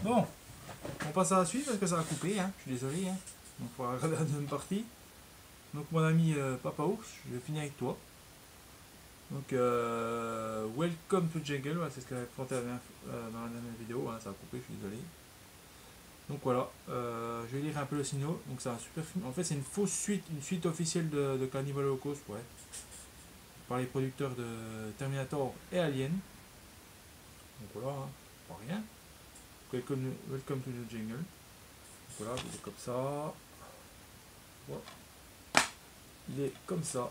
Bon, on passe à la suite parce que ça a coupé, hein. Je suis désolé. Hein. Donc on va regarder la deuxième partie. Donc mon ami Papa Ours, je vais finir avec toi. Donc Welcome to Jungle, ouais, c'est ce que j'avais présenté dans la dernière vidéo, hein, ça a coupé, je suis désolé. Donc voilà, je vais lire un peu le signal. Donc c'est un super film. En fait c'est une fausse suite, une suite officielle de Cannibal Holocaust, ouais. Par les producteurs de Terminator et Alien. Donc voilà, hein, pas rien. Welcome to the Jungle. Donc voilà, il est comme ça. Voilà. Il est comme ça.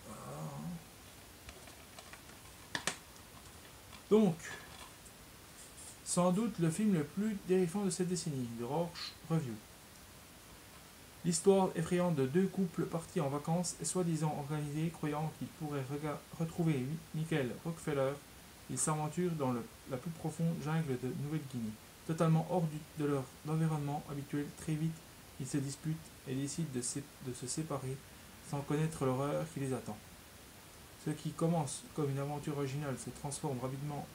Voilà. Donc, sans doute le film le plus terrifiant de cette décennie, The Rorsch Review. L'histoire effrayante de deux couples partis en vacances et soi-disant organisés, croyant qu'ils pourraient retrouver Michael Rockefeller, ils s'aventurent dans la plus profonde jungle de Nouvelle-Guinée. Totalement hors de leur environnement habituel, très vite, ils se disputent et décident de se séparer sans connaître l'horreur qui les attend. Ce qui commence comme une aventure originale se transforme rapidement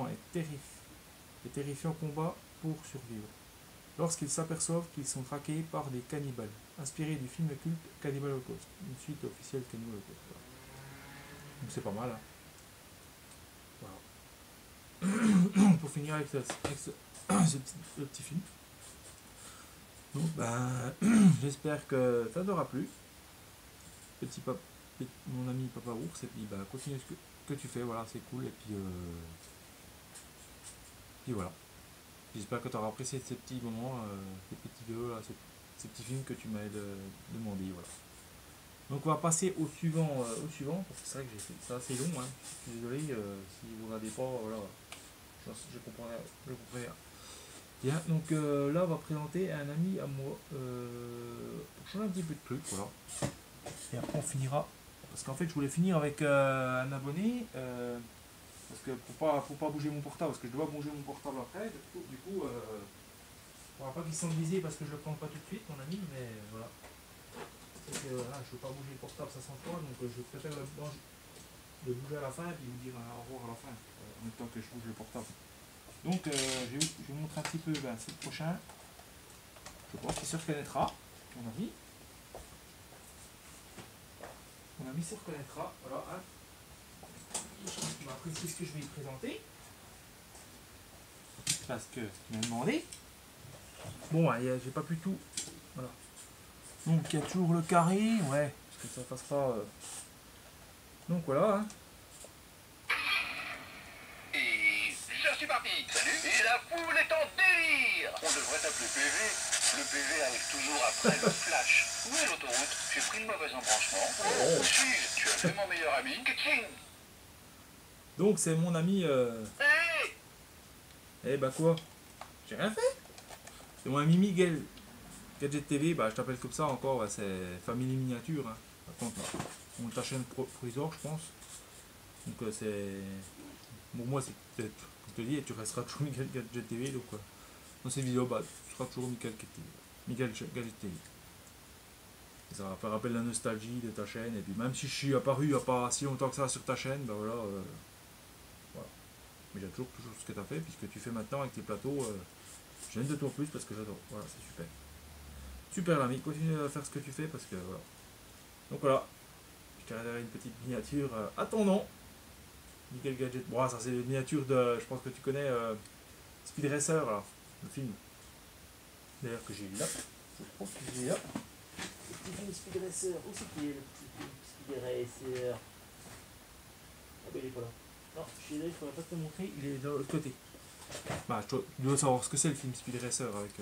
et terrifiant combat pour survivre. Lorsqu'ils s'aperçoivent qu'ils sont traqués par des cannibales, inspirés du film culte Cannibal Holocaust, une suite officielle Cannibal Holocaust. Voilà. Donc c'est pas mal. Hein. Voilà. Pour finir avec ce petit film. Donc j'espère que ça t'aura plu. Mon ami Papa Ours, et puis continue ce que tu fais, voilà, c'est cool, et puis voilà. J'espère que tu auras apprécié ces petits moments, ces petits vidéos, là, ces petits films que tu m'as demandé, voilà. Donc on va passer au suivant, parce que c'est vrai que c'est assez long, hein. Je suis désolé si vous ne regardez pas, voilà, je comprends rien. Bien, donc là on va présenter un ami à moi, pour changer un petit peu de truc, voilà. Et après on finira, parce qu'en fait je voulais finir avec un abonné, parce que pour pas bouger mon portable, parce que je dois bouger mon portable après, du coup il ne faudra pas qu'il s'enlise parce que je le prends pas tout de suite, mon ami, mais voilà. Je ne veux pas bouger le portable, ça sent froid, donc je préfère de bouger à la fin et puis vous dire au revoir à la fin, en même temps que je bouge le portable. Donc je vais vous montrer un petit peu c'est le prochain. Je pense qu'il se reconnaîtra, mon ami. Mon ami se reconnaîtra, voilà. Hein. On va apprécier ce que je vais lui présenter. Parce que tu m'as demandé. Bon, j'ai pas pu tout. Voilà. Donc il y a toujours le carré, ouais, parce que ça passera. Donc voilà. Hein. Et je suis parti. Salut. Et la foule est en délire. On devrait t'appeler PV. Le PV arrive toujours après le flash. Où est l'autoroute? J'ai pris le mauvais embranchement. Où suis-je? Tu as fait mon meilleur ami. Donc c'est mon ami. Hey. Eh bah quoi? J'ai rien fait. C'est mon ami Miguel. Gadget TV, je t'appelle comme ça encore, c'est Family Miniature. Hein. Par contre, on ta chaîne provisoire, je pense. Donc c'est. Pour moi, c'est peut-être, comme je te dis, tu resteras toujours Miguel Gadget TV. Donc dans ces vidéos, tu seras toujours Miguel Gadget TV. Et ça va faire rappel la nostalgie de ta chaîne. Et puis même si je suis apparu il n'y a pas si longtemps que ça sur ta chaîne, voilà. Mais j'aime toujours ce que tu as fait, puisque tu fais maintenant avec tes plateaux. J'aime de toi plus parce que j'adore. Voilà, c'est super. Super l'ami, continue à faire ce que tu fais parce que voilà. Donc voilà, je t'ai réservé une petite miniature à ton nom. Nickel Gadget. Bon, ça c'est une miniature de, je pense que tu connais Speed Racer, là, le film. D'ailleurs que j'ai eu là. Je crois que j'ai là. Le petit film Speed Racer, où c'est qu'il est le petit film Speed Racer? Ah ben il est pas là. Non, je suis désolé, je pourrais pas te le montrer, il est de l'autre côté. Tu dois savoir ce que c'est le film Speed Racer avec.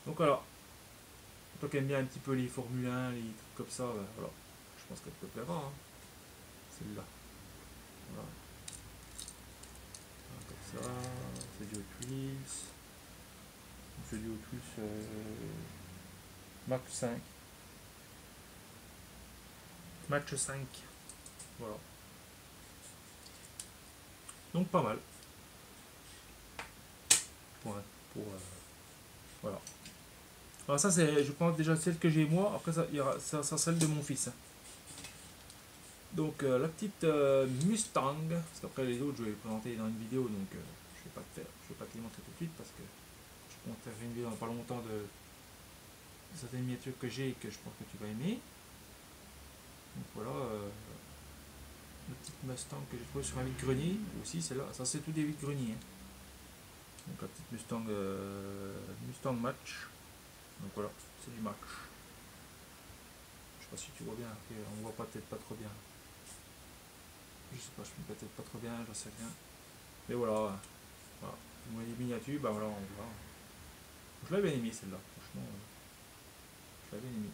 Donc voilà. Toi qui aimes bien un petit peu les Formule 1, les trucs comme ça, voilà. Je pense qu'elle te plaira, hein. Celle-là. Voilà. Comme ça, c'est du Hot Wheels. C'est du Hot Wheels Mach 5. Match 5. Voilà. Donc pas mal. Voilà. Alors ça c'est, je prends déjà celle que j'ai moi, après ça, il y aura ça celle de mon fils. Donc la petite Mustang, parce qu'après les autres je vais les présenter dans une vidéo, donc je vais pas te les montrer tout de suite parce que je compte faire une vidéo dans pas longtemps de certaines miniatures que j'ai et que je pense que tu vas aimer. Donc voilà, la petite Mustang que j'ai trouvée sur un vide-grenier aussi, celle-là, ça c'est tout des vide-greniers. Hein. Donc la petite Mustang, Mustang Match. Donc voilà, c'est du match. Je sais pas si tu vois bien, on voit peut-être pas trop bien. Je sais pas, je filme peut-être pas trop bien, j'en sais rien. Mais voilà, voilà. Vous voyez les miniatures, bah voilà, on voit. Je l'avais bien aimé celle-là, franchement. Je l'avais bien aimé,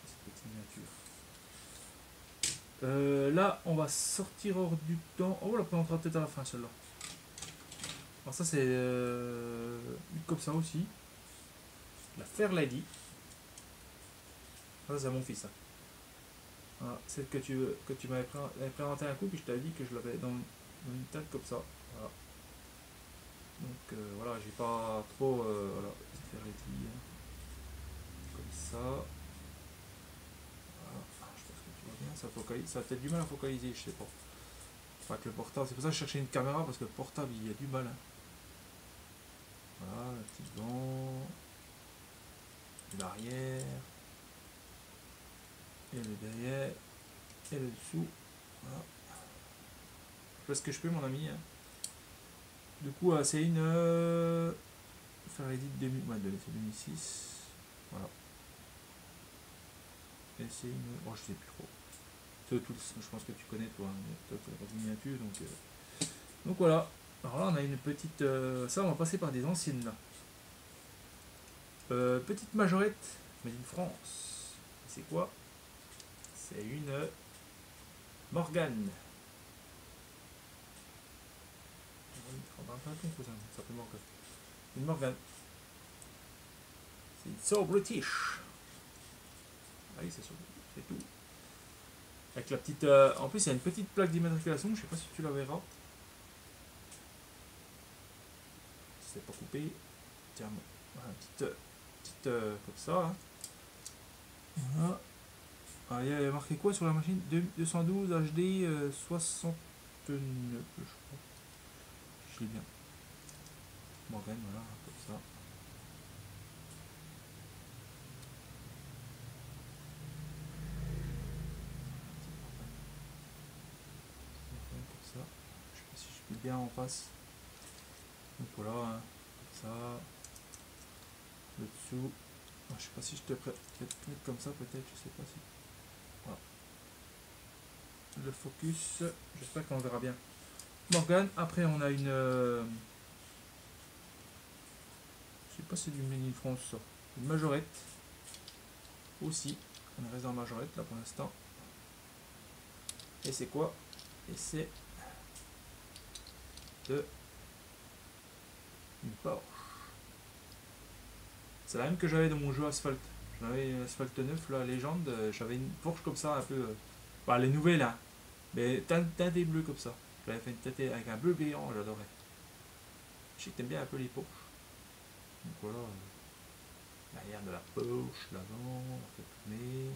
cette petite miniature. Là, on va sortir hors du temps. Oh, là, on rentrera peut-être à la fin celle-là. Alors ça, c'est comme ça aussi. La Fair Lady. Ça, c'est à mon fils. Ça. Voilà, celle que tu m'avais présenté un coup, puis je t'avais dit que je l'avais dans une tête comme ça. Voilà. Donc voilà, j'ai pas trop. Voilà, Fair Lady. Comme ça. Voilà. Je pense que tu vois bien. Ça a peut-être du mal à focaliser, je sais pas. Enfin, avec le portable, c'est pour ça que je cherchais une caméra parce que le portable il y a du mal. Hein. Voilà, la petite gant. L'arrière. Et le derrière. Et le dessous. Voilà. Je fais ce que je peux, mon ami. Hein. Du coup, c'est une. Faire l'édit de 2006. Voilà. Et c'est une. Oh, je sais plus trop. Je pense que tu connais, toi. Toi, tu as miniature. Donc voilà. Alors là, on a une petite. Ça, on va passer par des anciennes là. Petite majorette, made in France. C'est quoi? C'est une Morgane. Ça peut Morgane. Une Morgane. C'est so British. Ah oui, c'est tout. Avec la petite. En plus, il y a une petite plaque d'immatriculation. Je sais pas si tu la verras. C'est pas coupé. Tiens, voilà, petite comme ça. Hein. Voilà. Ah, il y a marqué quoi sur la machine? 212 HD 69, je crois. Je l'ai bien. Morgane, voilà, comme ça. Comme ça. Je sais pas si je peux bien en face. Donc voilà, hein, comme ça. Le dessous. Ah, je sais pas si je te prête comme ça, peut-être, je sais pas si. Voilà. Le focus, j'espère qu'on verra bien. Morgane, après on a une. Je sais pas si c'est du Made in France ça. Une majorette. Aussi. On reste dans majorette là pour l'instant. Et c'est quoi? Et c'est de une Porsche. C'est la même que j'avais dans mon jeu Asphalt. J'avais une Asphalt 9, la légende. J'avais une Porsche comme ça, un peu. Bah, les nouvelles, hein. Mais teintée bleu comme ça. J'avais fait une teintée avec un bleu brillant, j'adorais. Je sais que t'aimes bien un peu les Porsche. Donc voilà. L'arrière de la Porsche, l'avant, on fait tourner.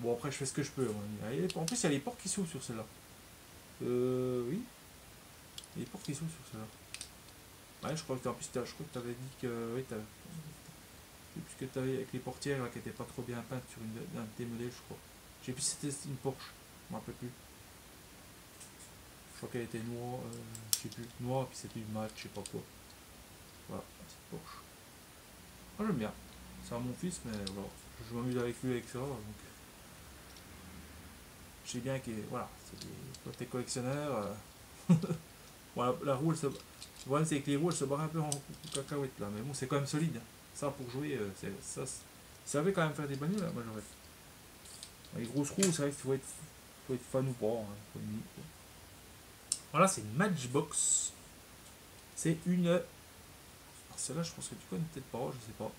Bon, après, je fais ce que je peux. En plus, il y a les portes qui s'ouvrent sur celle-là. Oui. Il y a les portes qui s'ouvrent sur celle-là. Ouais, je crois que tu avais dit que. Oui, puisque tu avais avec les portières là, qui n'étaient pas trop bien peintes sur un de tes modèles, je crois. Je sais plus si c'était une Porsche. Je m'en rappelle plus. Je crois qu'elle était noire. Je sais plus. Noire, puis c'était une mat, je sais pas quoi. Voilà, petite Porsche. Moi, j'aime bien. C'est à mon fils, mais voilà. Je m'amuse avec lui avec ça. Donc. Je sais bien que voilà, c'est des côtés collectionneurs. Voilà, la roue, le problème c'est que les roues elles se barrent un peu en cacahuète là, mais bon, c'est quand même solide. Hein. Ça pour jouer, ça savait quand même faire des bagnoles là, moi j'aurais. Les grosses roues, c'est vrai qu'il faut être fan ou pas. Hein, voilà, c'est une Matchbox. C'est une. Celle-là, je pense que tu connais peut-être pas, je sais pas.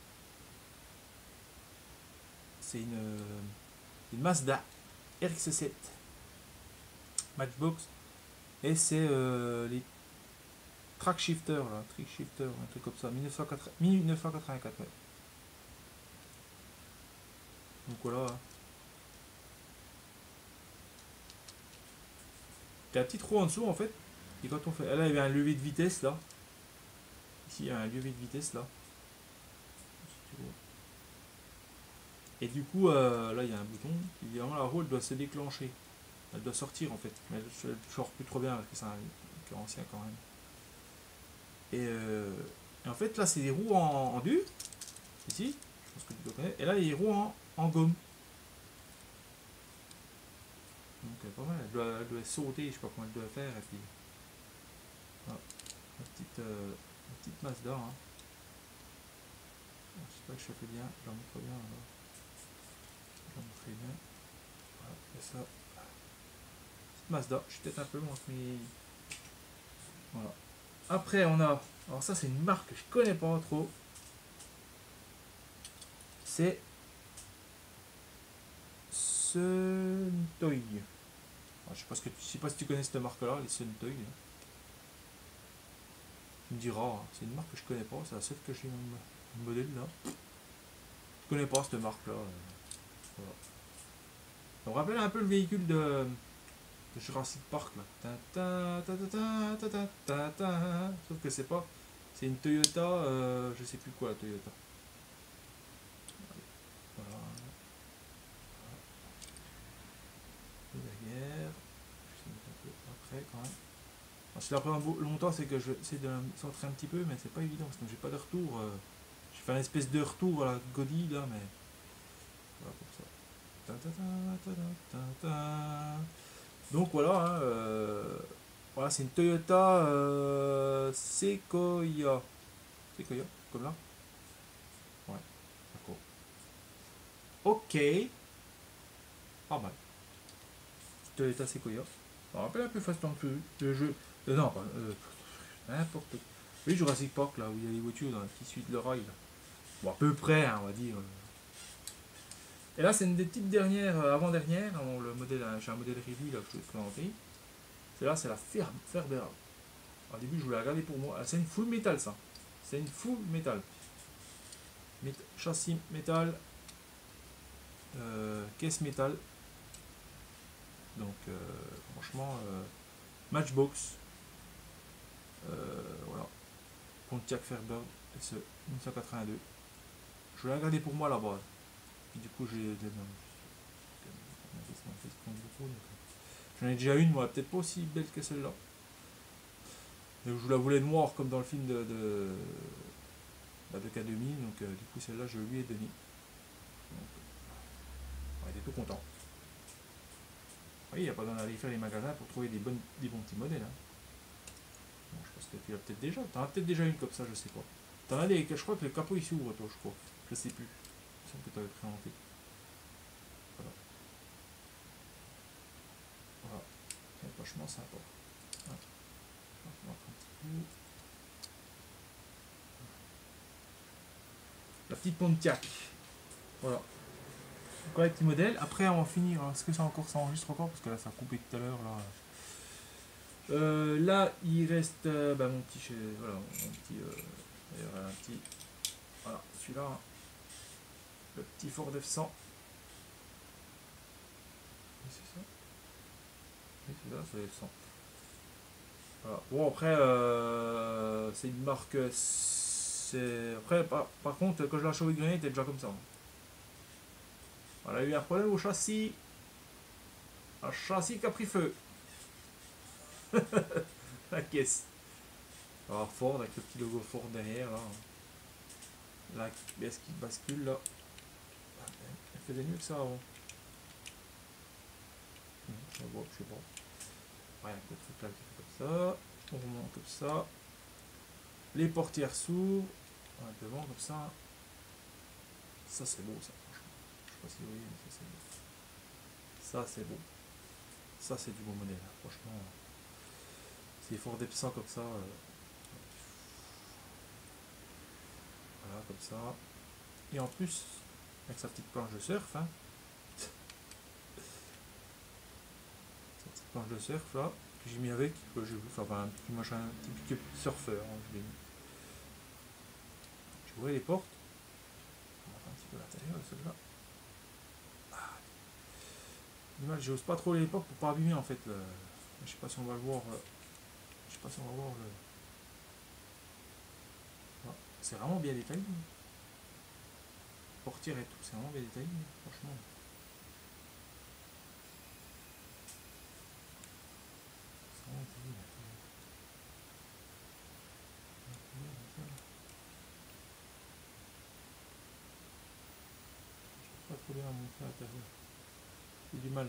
C'est une Mazda RX-7 Matchbox. Et c'est les track shifter, là, trick shifter, un truc comme ça, 1984. Ouais. Donc voilà. T'as un petit trou en dessous en fait. Et quand on fait. Là, il y a un levier de vitesse là. Ici, il y a un levier de vitesse là. Et du coup, là, il y a un bouton. Évidemment, la roue, elle doit se déclencher. Elle doit sortir en fait. Mais elle ne sort plus trop bien parce que c'est un cœur ancien quand même. Et en fait, là, c'est des roues en dur. Ici, je pense que tu dois connaître. Et là, il y a des roues en gomme. Donc, pas mal. Elle doit sauter, je sais pas comment elle doit faire. Et puis, voilà. La petite Mazda. Hein. Je sais pas si je fais bien. Je la montre bien. Alors. Je la montrer bien. Voilà, et ça. Petite Mazda. Je suis peut-être un peu loin, mais. Voilà. Après, on a. Alors, ça, c'est une marque que je connais pas trop. C'est Suntoy. Je sais pas si tu connais cette marque-là, les Suntoy. Tu me diras, hein, c'est une marque que je connais pas, c'est la seule que j'ai un modèle là. Je connais pas cette marque-là. Voilà. Ça me rappelle un peu le véhicule de Jurassic Park là. Sauf que c'est pas. C'est une Toyota, je sais plus quoi la Toyota. Voilà. Derrière. Je vais mettre un peu après quand même. Si la prend longtemps, c'est que je vais essayer de me centrer un petit peu, mais c'est pas évident parce que j'ai pas de retour. J'ai fait une espèce de retour à la Gaudi là, mais voilà pour ça. Donc voilà, hein, voilà, c'est une Toyota Sequoia. Sequoia, comme là. Ouais, d'accord. Ok, pas mal. Toyota Sequoia. Ça me rappelle un peu Fast and Furious, le jeu. Non, pas. N'importe quoi. Oui, Jurassic Park, là, où il y a les voitures qui suivent le rail. Là. Bon, à peu près, hein, on va dire. Et là, c'est une des petites dernières, avant-dernières. Le modèle, j'ai un modèle review là, que je vais te présenter. Celle-là, c'est la Ferber. Au début, je voulais la regarder pour moi. Ah, c'est une full métal, ça. C'est une full métal. Châssis métal. Caisse métal. Donc, franchement, Matchbox. Voilà. Pontiac Fairburn SE 1982. Je vais la regarder pour moi là-bas. Puis du coup, j'en ai déjà une, moi, peut-être pas aussi belle que celle-là. Je la voulais noire comme dans le film de K2000, donc du coup celle-là je lui ai donné. Donc, on était tout content. Oui, il n'y a pas besoin d'aller faire les magasins pour trouver des bons petits modèles. Hein. Bon, je pense que tu l'as peut-être déjà. T'en as peut-être déjà une comme ça, je sais pas. T'en as des, je crois que le capot il s'ouvre, toi, je crois. Je sais plus. Il semble que tu avais présenté. Voilà. Voilà. C'est vachement sympa. Hein. On va un petit peu. La petite Pontiac. Voilà. Donc, les petits modèles. Après, on va finir. Est-ce que ça enregistre encore? Parce que là, ça a coupé tout à l'heure. Là, il reste mon petit. Voilà, mon petit. D'ailleurs, un petit. Voilà, celui-là. Hein. Le petit Ford F100. Oui, c'est ça. Oui, c'est ça, c'est le F100. Voilà. Bon, après, c'est une marque. Après, par contre, quand je l'ai acheté au grenier, il était déjà comme ça. Hein. Voilà, il y a eu un problème au châssis. Un châssis qui a pris feu. La caisse. Alors Ford avec le petit logo Ford derrière là. La pièce qui bascule là. Elle faisait mieux que ça avant. Je sais pas. Ouais, le truc là qui fait comme ça. On remonte comme ça. Les portières s'ouvrent. Ouais, devant comme ça. Ça c'est beau ça franchement. Je sais pas si vous voyez mais ça c'est beau. Ça c'est beau. Ça c'est du beau modèle. Hein. Franchement. C'est Ford F100 comme ça. Voilà, comme ça. Et en plus, avec sa petite planche de surf, hein. Sa petite planche de surf là, que j'ai mis avec, que j'ai vu, enfin un petit machin, un petit surfeur, hein, je l'ai mis. Tu vois les portes? On va un petit peu à l'intérieur de celle-là. Ah. J'ose pas trop les portes pour pas abîmer en fait. Je sais pas si on va le voir. Je sais pas si on va voir le. Ah, c'est vraiment bien détaillé. Portière et tout, c'est vraiment bien détaillé, franchement. C'est vraiment détaillé. Pas trop bien à montrer à l'intérieur. J'ai du mal.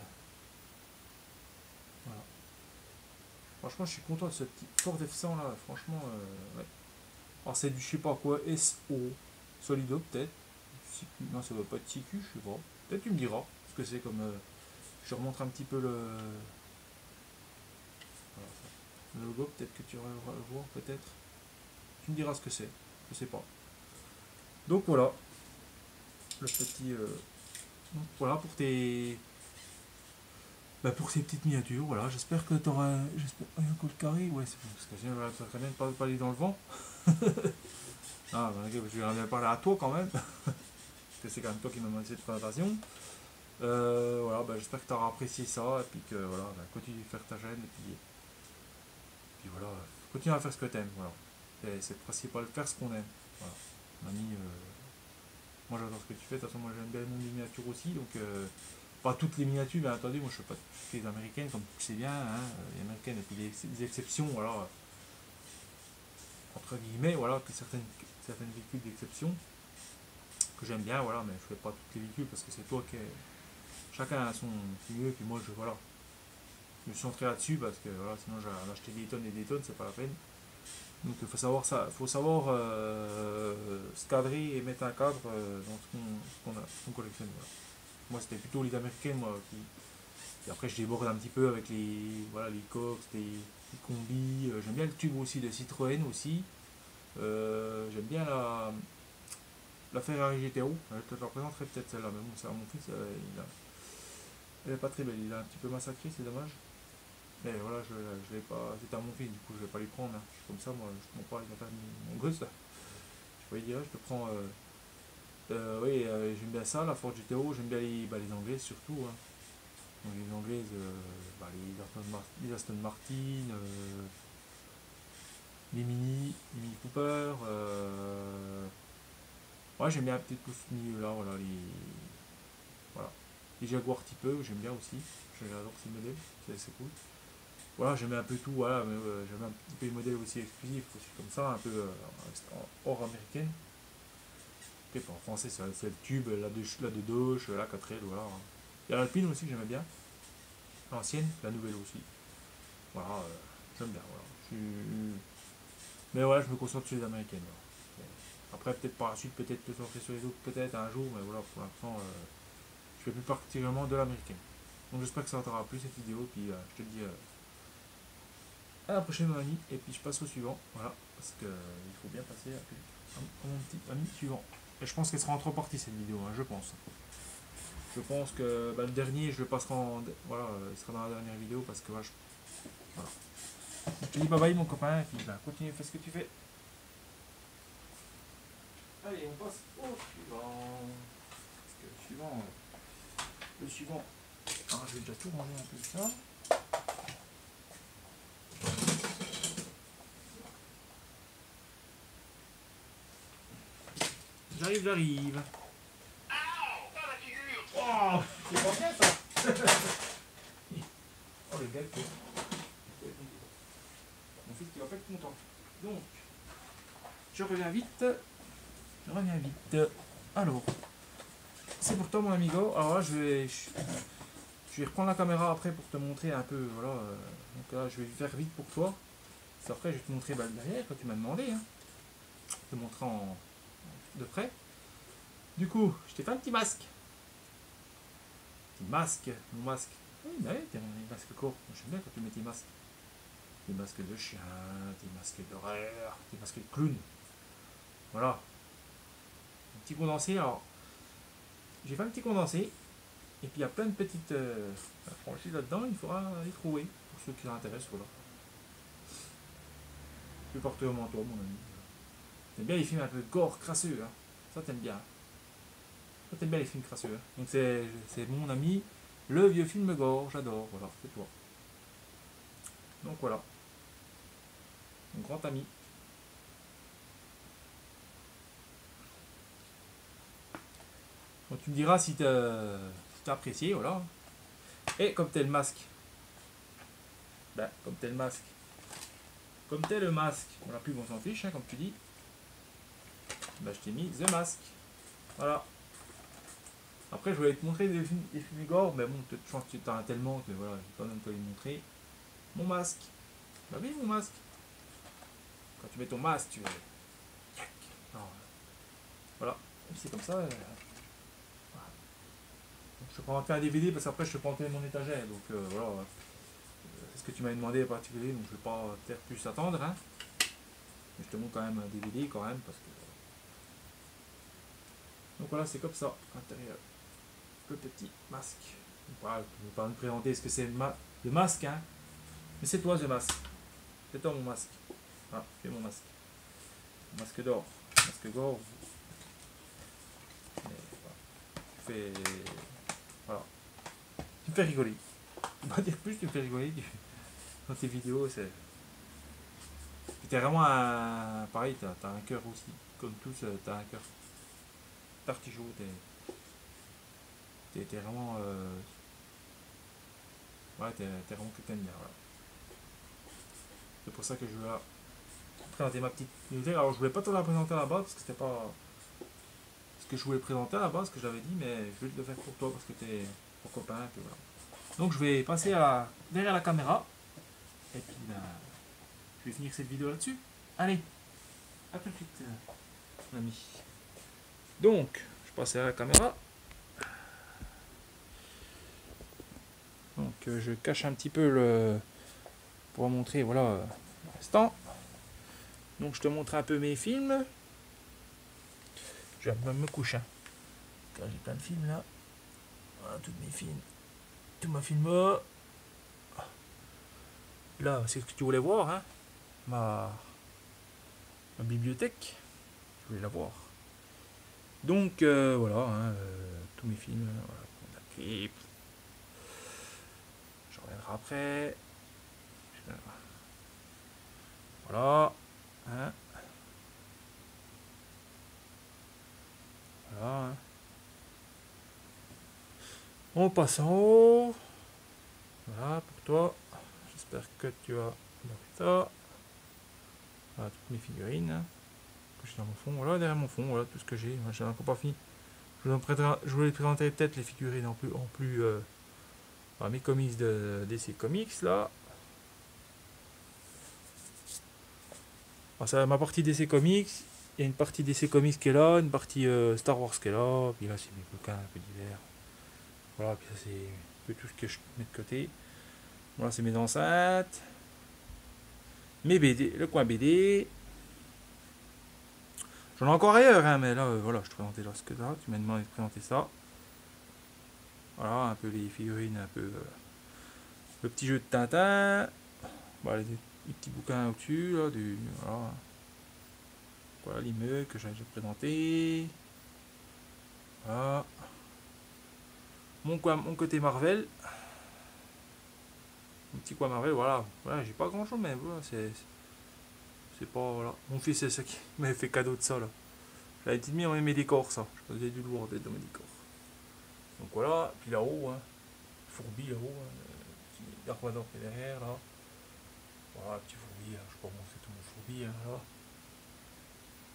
Voilà. Franchement, je suis content de ce petit Ford F100 là. Franchement, ouais. Alors, c'est du je sais pas quoi, SO. Solido peut-être. Non, ça doit pas être CQ, je sais pas. Peut-être tu me diras ce que c'est comme. Je remontre un petit peu le. Voilà, le logo, peut-être que tu vas le voir, peut-être. Tu me diras ce que c'est. Je sais pas. Donc voilà. Le petit. Donc, voilà pour tes. Bah pour ces petites miniatures, voilà, j'espère que t'auras. J'espère. Oh, il y a un code carré, ouais, c'est bon, parce que sinon, ça serait bien de pas aller dans le vent. Ah, bah, ok, je vais bien parler à toi quand même, parce que c'est quand même toi qui m'as demandé cette présentation. Voilà, bah, j'espère que tu auras apprécié ça, et puis que voilà, bah, continue de faire ta chaîne, et puis voilà, continue à faire ce que t'aimes, voilà. C'est le principal, faire ce qu'on aime. Voilà. Mamie, moi j'adore ce que tu fais, de toute façon moi j'aime bien les miniatures aussi, donc pas toutes les miniatures, bien entendu, moi je fais pas toutes les américaines, comme tu sais bien, hein, les américaines, et puis les exceptions, voilà, entre guillemets, voilà, puis certaines véhicules d'exception, que j'aime bien, voilà, mais je fais pas toutes les véhicules parce que c'est toi qui chacun a son mieux, puis moi je voilà. Je me suis centré là-dessus parce que voilà, sinon j'ai acheté des tonnes et des tonnes, c'est pas la peine. Donc il faut savoir ça, faut savoir se cadrer et mettre un cadre dans ce qu'on collectionne. Voilà. Moi c'était plutôt les américaines moi qui. Et après je déborde un petit peu avec les Cox, les combis. J'aime bien le tube aussi de Citroën aussi. J'aime bien la Ferrari GTO. Je te la représenterai peut-être celle-là, mais bon, ça mon fils, elle est pas très belle. Il a un petit peu massacré, c'est dommage. Mais voilà, je l'ai pas. C'était à mon fils, du coup je vais pas lui prendre. Hein. Je suis comme ça, moi, je prends pas, il va faire mon gosse là. Je vais dire, je te prends. Oui, j'aime bien ça, la Ford GTO, j'aime bien les anglaises surtout. Hein. Donc les anglaises, les Aston Martin, les Mini Cooper. Ouais, j'aime bien peut-être tout ce milieu-là, voilà, voilà. Les Jaguar un petit peu, j'aime bien aussi. J'adore ces modèles, c'est cool. Voilà, j'aimais un peu tout, voilà, mais j'aimais un petit peu les modèles aussi exclusifs, aussi comme ça, un peu hors américaine. Et puis en français, c'est le tube, la de Doge, la 4L, voilà. Il y a l'Alpine aussi que j'aimais bien, l'ancienne, la nouvelle aussi. Voilà, j'aime bien, voilà. Mais voilà, je me concentre sur les américaines. Voilà. Après, peut-être par la suite, peut-être te centrer sur les autres, peut-être un jour, mais voilà, pour l'instant, je fais plus particulièrement de l'américaine. Donc j'espère que ça t'aura plu cette vidéo, puis je te dis à la prochaine mon ami, et puis je passe au suivant, voilà, parce que il faut bien passer à mon petit ami suivant. Et je pense qu'elle sera en trois parties cette vidéo, hein, je pense. Je pense que bah, le dernier, je le passerai en. Voilà, il sera dans la dernière vidéo parce que voilà. Je te dis bye bye mon copain, et puis bah, continue, fais ce que tu fais. Allez, on passe au suivant. Parce que le suivant. Alors, je vais déjà tout ranger un peu ça. J'arrive. Oh, c'est pas bien ça. Oh le gars, mon fils qui va pas être content. Donc, je reviens vite. Alors, c'est pour toi mon amigo. Alors là, je vais reprendre la caméra après pour te montrer un peu. Voilà. Donc là, je vais faire vite pour toi. C'est après, je vais te montrer bah, le derrière quand tu m'as demandé. Hein. Te montrer de près. Du coup, je t'ai fait un petit masque. Mon masque. Oui, mais t'as un masque court. J'aime bien quand tu mets tes masques. Des masques de chien, des masques d'horreur, des masques de clown. Voilà. Un petit condensé. Alors, j'ai fait un petit condensé. Et puis il y a plein de petites franchises là-dedans. Il faudra les trouver pour ceux qui l'intéressent. Voilà. Je vais porter au manteau, mon ami. T'aimes bien les films un peu gore, crasseux. Hein. Ça, t'aimes bien. Ça, t'aimes bien les films crasseux. Hein. Donc, c'est mon ami, le vieux film gore. J'adore. Voilà, c'est toi. Donc voilà. Mon grand ami. Donc tu me diras si t'as apprécié, voilà. Et comme tel masque. Ben, comme tel masque. Comme tel le masque. Bon, la pub on s'en fiche, hein, comme tu dis. Ben, je t'ai mis The Mask. Voilà. Après, je voulais te montrer des films gore, mais bon, je pense que tu en as tellement que voilà, je vais quand même te les montrer. Mon masque. Bah oui, mon masque. Quand tu mets ton masque, tu... Non, voilà. C'est comme ça. Voilà. Donc, je te prends un DVD parce qu'après, je te prends mon étagère. Donc voilà. C'est ce que tu m'avais demandé en particulier, donc je ne vais pas faire plus attendre. Hein. Mais je te montre quand même un DVD quand même parce que. Donc voilà, c'est comme ça, à l'intérieur. Le petit masque. Voilà, je ne vais pas me présenter ce que c'est le masque, hein. Mais c'est toi, ce masque. C'est toi, mon masque. Voilà, c'est mon masque. Masque d'or. Masque d'or. Voilà. Tu fais. Voilà. Tu me fais rigoler. Je ne vais pas dire plus, tu me fais rigoler. Dans tes vidéos, c'est. T'es vraiment un. Pareil, t'as un cœur aussi. Comme tous, t'as un cœur. T'artichaut, t'es vraiment. Ouais, t'es vraiment quelqu'un de bien. Voilà. C'est pour ça que je vais présenter ma petite bibliothèque. Alors, je voulais pas te la présenter là-bas parce que c'était pas ce que je voulais présenter à la base, ce que j'avais dit, mais je vais le faire pour toi parce que t'es ton copain. Et puis voilà. Donc, je vais passer derrière la caméra et puis ben, je vais finir cette vidéo là-dessus. Allez, à tout de suite, mon ami. Donc, je passe à la caméra. Donc, je cache un petit peu le pour montrer, voilà, l'instant. Donc, je te montre un peu mes films. Je vais même me coucher. Hein. Car j'ai plein de films là. Voilà, tous mes films. Tout ma film. Là, c'est ce que tu voulais voir, hein. Ma bibliothèque. Je voulais la voir. Donc, voilà, hein, tous mes films. Voilà, je reviendrai après. Voilà. Hein. Voilà. Hein. On passe en haut. Voilà pour toi. J'espère que tu as ça. Voilà toutes mes figurines. Hein, que j'ai dans mon fond. Voilà derrière mon fond. Voilà tout ce que j'ai. J'ai encore pas fini. Je voulais présenter peut-être les figurines en plus mes comics de DC Comics là. Alors, c'est ma partie DC Comics. Il y a une partie DC Comics qui est là, une partie Star Wars qui est là. Puis là c'est mes bouquins un peu divers. Voilà, puis ça c'est un peu tout ce que je mets de côté. Voilà, c'est mes enceintes. Mes BD, le coin BD. J'en ai encore ailleurs, hein, mais là, voilà, je te présentais là ce que là. Tu m'as demandé de présenter ça. Voilà, un peu les figurines, un peu le petit jeu de Tintin. Voilà, les petits bouquins au-dessus, là, voilà l'immeuble que j'ai déjà présenté. Voilà. Mon côté Marvel. Mon petit coin Marvel, voilà. Voilà, j'ai pas grand chose, mais voilà, c'est pas. Voilà. Mon fils, c'est ça qui m'avait fait cadeau de ça, là. J'avais dit mis dans mes décors, ça. Je faisais du lourd dans mes décors. Donc voilà, puis là-haut, hein, fourbi là-haut, hein, petit Dark Vador qui est derrière, là. Voilà, petit fourbi, hein, je sais pas comment c'est tout mon fourbi, hein, là.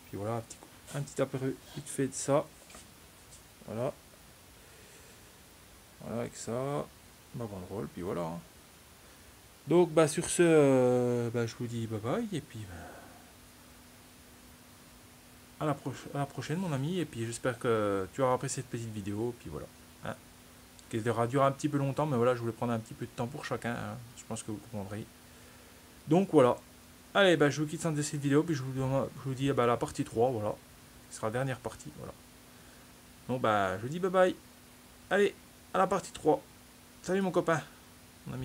Puis voilà, un petit aperçu vite fait de ça. Voilà. Voilà, avec ça. Ma banderole, puis voilà. Hein. Donc, bah, sur ce, je vous dis bye bye, et puis à la prochaine, mon ami, et puis j'espère que tu auras apprécié cette petite vidéo, puis voilà. Hein. Qui devra durer un petit peu longtemps, mais voilà, je voulais prendre un petit peu de temps pour chacun, hein. Je pense que vous comprendrez. Donc voilà. Allez, je vous quitte sans cette vidéo, puis je vous dis la partie 3, voilà. Ce sera la dernière partie, voilà. Donc je vous dis bye bye. Allez, à la partie 3. Salut mon copain, mon ami.